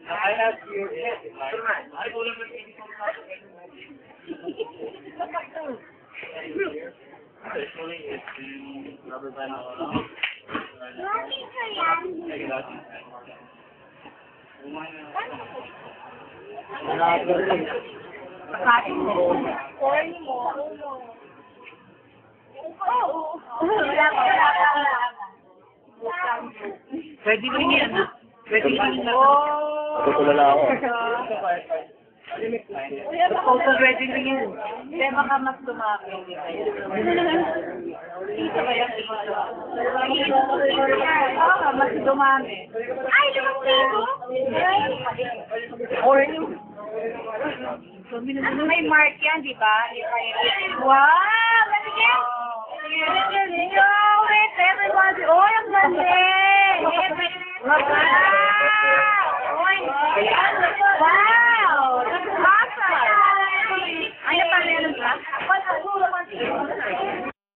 I have you. Rubber band. Pwede rin yan. Pwede rin yan. Tutulala ako. Total wedding ring yan. Kaya baka mas dumami. Dito ba yan? Baka mas dumami. Ay, lumang may mark yan, di ba? Wow! Matigyan! Wait, everybody! Oh, ang galing!